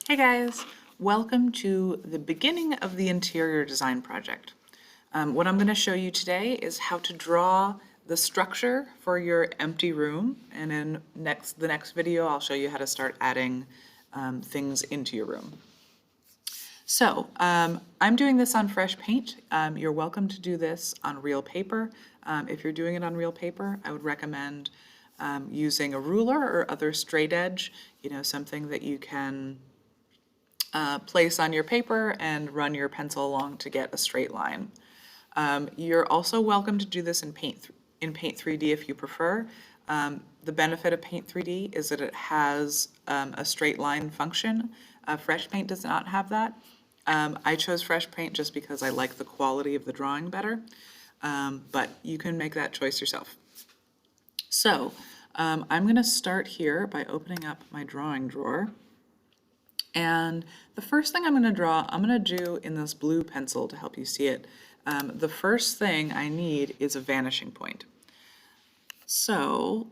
Hey guys, welcome to the beginning of the interior design project. What I'm going to show you today is how to draw the structure for your empty room, and in the next video I'll show you how to start adding things into your room. So I'm doing this on fresh paint. You're welcome to do this on real paper. If you're doing it on real paper, I would recommend using a ruler or other straight edge, something that you can place on your paper and run your pencil along to get a straight line. You're also welcome to do this in Paint 3D if you prefer. The benefit of Paint 3D is that it has a straight line function. Fresh Paint does not have that. I chose Fresh Paint just because I like the quality of the drawing better, but you can make that choice yourself. So I'm going to start here by opening up my drawing drawer. And the first thing I'm going to do in this blue pencil to help you see it. The first thing I need is a vanishing point. So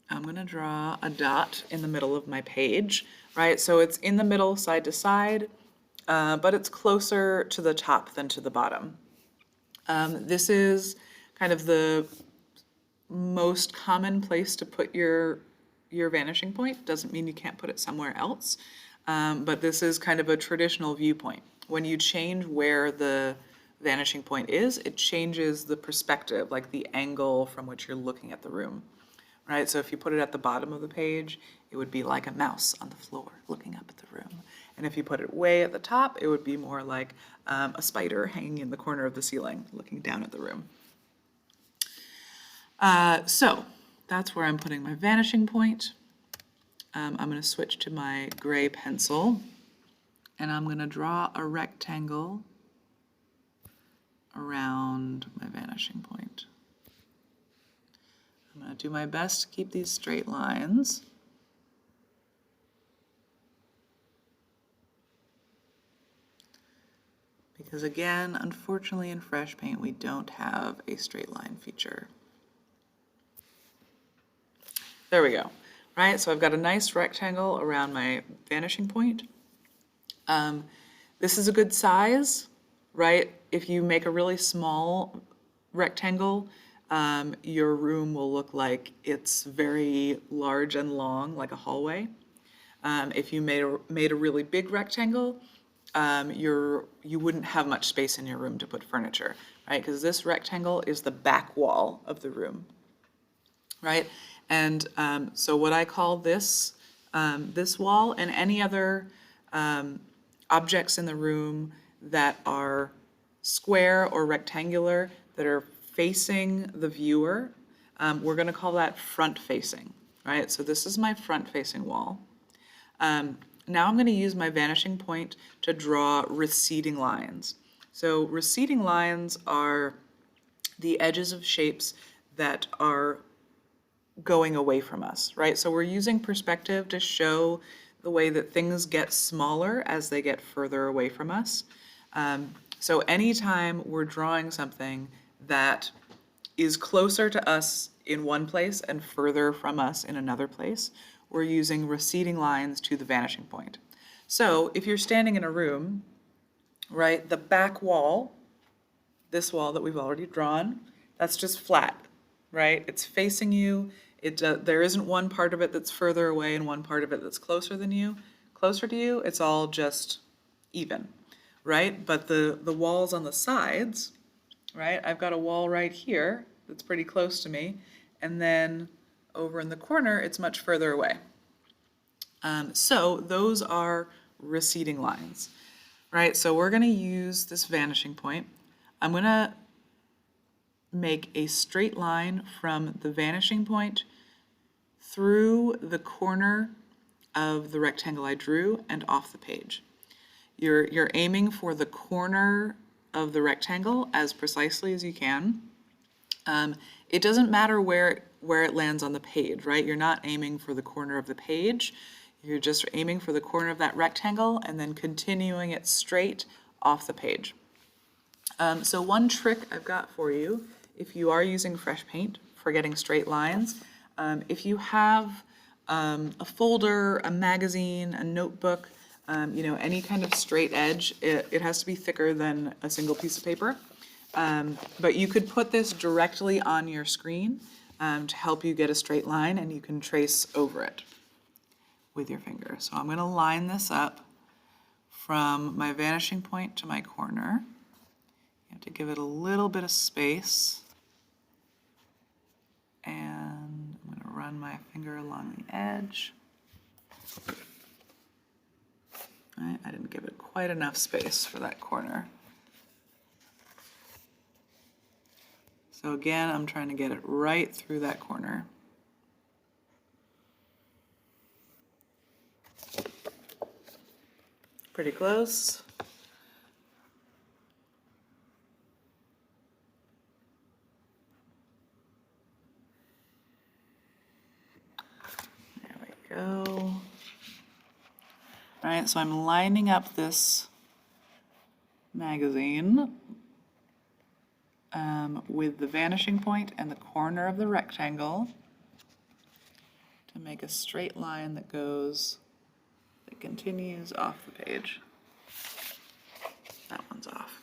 I'm going to draw a dot in the middle of my page, right? So it's in the middle, side to side, but it's closer to the top than to the bottom. This is kind of the most common place to put your vanishing point. Doesn't mean you can't put it somewhere else, but this is kind of a traditional viewpoint. When you change where the vanishing point is, it changes the perspective, like the angle from which you're looking at the room, right? So if you put it at the bottom of the page, it would be like a mouse on the floor looking up at the room. And if you put it way at the top, it would be more like a spider hanging in the corner of the ceiling looking down at the room. So that's where I'm putting my vanishing point. I'm going to switch to my gray pencil, and I'm going to draw a rectangle around my vanishing point. I'm going to do my best to keep these straight lines. Because again, unfortunately in Fresh Paint, we don't have a straight line feature. There we go, right? So I've got a nice rectangle around my vanishing point. This is a good size, right? If you make a really small rectangle, your room will look like it's very large and long, like a hallway. If you made a really big rectangle, you wouldn't have much space in your room to put furniture, right? Because this rectangle is the back wall of the room, right? And so what I call this wall and any other objects in the room that are square or rectangular that are facing the viewer, we're going to call that front facing, right? So this is my front facing wall. Now I'm going to use my vanishing point to draw receding lines. So receding lines are the edges of shapes that are going away from us, right? So we're using perspective to show the way that things get smaller as they get further away from us. So anytime we're drawing something that is closer to us in one place and further from us in another place, we're using receding lines to the vanishing point. So if you're standing in a room, right, the back wall, this wall that we've already drawn, that's just flat, right? It's facing you. There isn't one part of it that's further away and one part of it that's closer to you. It's all just even, right? But the walls on the sides, right? I've got a wall right here that's pretty close to me, and then over in the corner, it's much further away. So those are receding lines, right? So we're going to use this vanishing point. I'm going to make a straight line from the vanishing point through the corner of the rectangle I drew and off the page. You're aiming for the corner of the rectangle as precisely as you can. It doesn't matter where it lands on the page, right? You're not aiming for the corner of the page. You're just aiming for the corner of that rectangle and then continuing it straight off the page. So one trick I've got for you, if you are using Fresh Paint for getting straight lines, if you have a folder, a magazine, a notebook, any kind of straight edge. It has to be thicker than a single piece of paper. But you could put this directly on your screen to help you get a straight line, and you can trace over it with your finger. So I'm going to line this up from my vanishing point to my corner. You have to give it a little bit of space. And I'm going to run my finger along the edge. All right, I didn't give it quite enough space for that corner. So again, I'm trying to get it right through that corner. Pretty close. There we go. All right, so I'm lining up this magazine with the vanishing point and the corner of the rectangle to make a straight line that continues off the page. That one's off.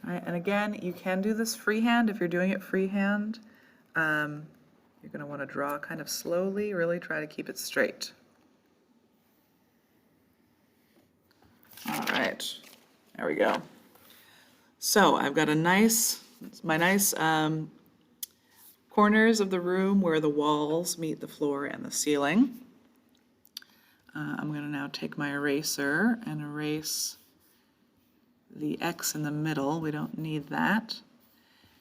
All right, and again, you can do this freehand. If you're doing it freehand, you're going to want to draw kind of slowly, really try to keep it straight. All right, there we go. So I've got my nice corners of the room where the walls meet the floor and the ceiling. I'm going to now take my eraser and erase the X in the middle. We don't need that.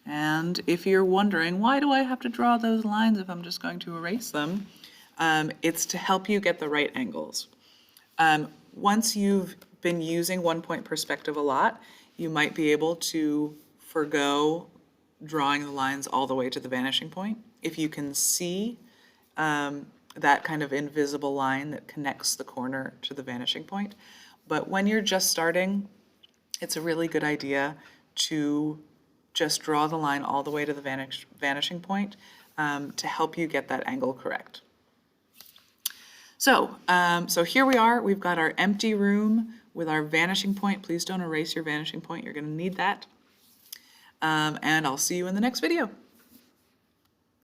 And if you're wondering, why do I have to draw those lines if I'm just going to erase them? It's to help you get the right angles. Once you've been using one-point perspective a lot, you might be able to forgo drawing the lines all the way to the vanishing point. If you can see that kind of invisible line that connects the corner to the vanishing point. But when you're just starting, it's a really good idea to just draw the line all the way to the vanishing point to help you get that angle correct. So, so here we are. We've got our empty room with our vanishing point. Please don't erase your vanishing point. You're going to need that. And I'll see you in the next video.